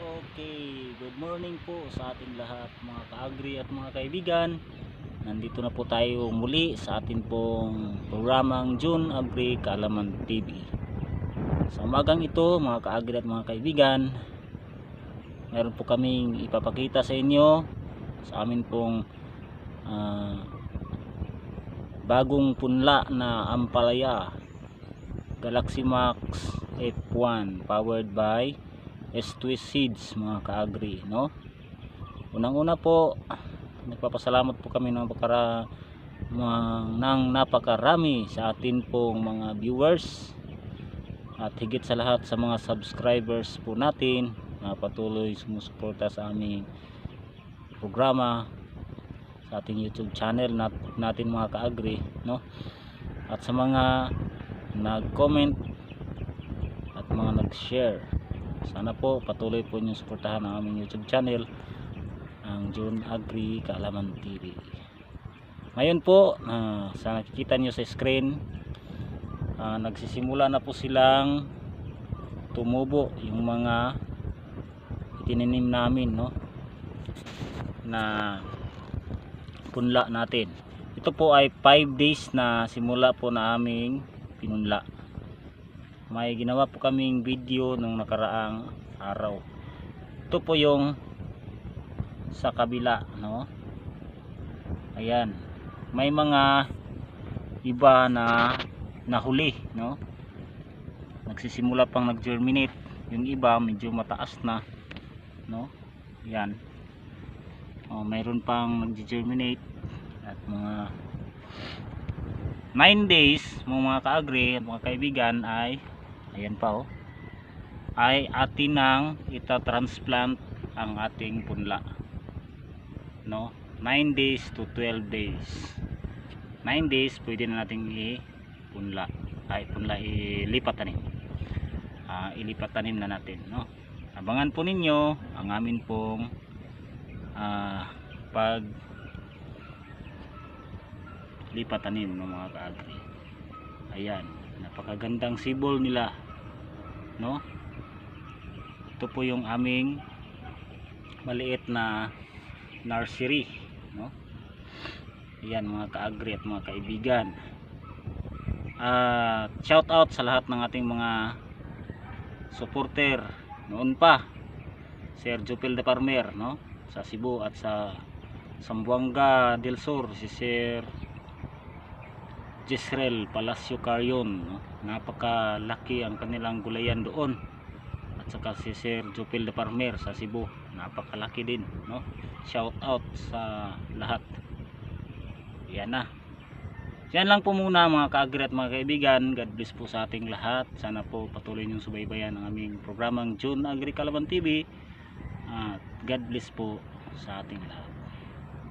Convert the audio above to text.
Okay, good morning po sa ating lahat mga ka-agri at mga kaibigan. Nandito na po tayo muli sa atin pong programang June Agri Kaalaman TV. Sa umagang ito mga ka-agri at mga kaibigan, meron po kaming ipapakita sa inyo sa amin pong bagong punla na ampalaya Galaxy Max F1 powered by S-Twist Seeds mga ka-agri, no? Unang-una po, nagpapasalamat po kami ng napakarami sa atin pong mga viewers at higit sa lahat sa mga subscribers po natin na patuloy sumusuporta sa aming programa sa ating YouTube channel natin mga ka-agri, no? At sa mga nag-comment at mga nag-share, sana po patuloy po niyo suportahan ang aming YouTube channel, ang June Agri Kaalaman TV. Ngayon po, sa nakikita niyo sa screen, nagsisimula na po silang tumubo yung mga itinanim namin, no, na punla natin. Ito po ay 5 days na simula po na aming pinunla. May ginawa po kaming video nung nakaraang araw. Ito po yung sa kabila, no? Ayan, may mga iba na nahuli, no? Nagsisimula pang nag-germinate. Yung iba medyo mataas na, no? Ayan, mayroon pang nag-germinate. At mga 9 days mga ka-agri at mga kaibigan ay ayan pa, ay atin nang ita-transplant ang ating punla, no? 9 days to 12 days. 9 days pwede na nating ilipat tanim. Ilipat tanim na natin, no? Abangan po ninyo ang amin pong pag lipat tanim ng mga ka-agri. Ayan, napakagandang sibol nila, no? Ito po yung aming maliit na nursery, no? Ayan mga ka-agri at mga kaibigan. Shout out sa lahat ng ating mga supporter noon pa, Sir Jupil de Parmer, no, sa Cebu, at sa Zamboanga del Sur si Sir Jezreel Palacio Carrion, no? Napakalaki ang kanilang gulayan doon. At saka si Sir Jupil de Parmer sa Cebu, napakalaki din, no? Shout out sa lahat. Yan na. Yan lang po muna mga ka-agri at mga kaibigan. God bless po sa ating lahat. Sana po patuloy niyong subaybayan ang aming programang June Agri Kaalaman TV. God bless po sa ating lahat.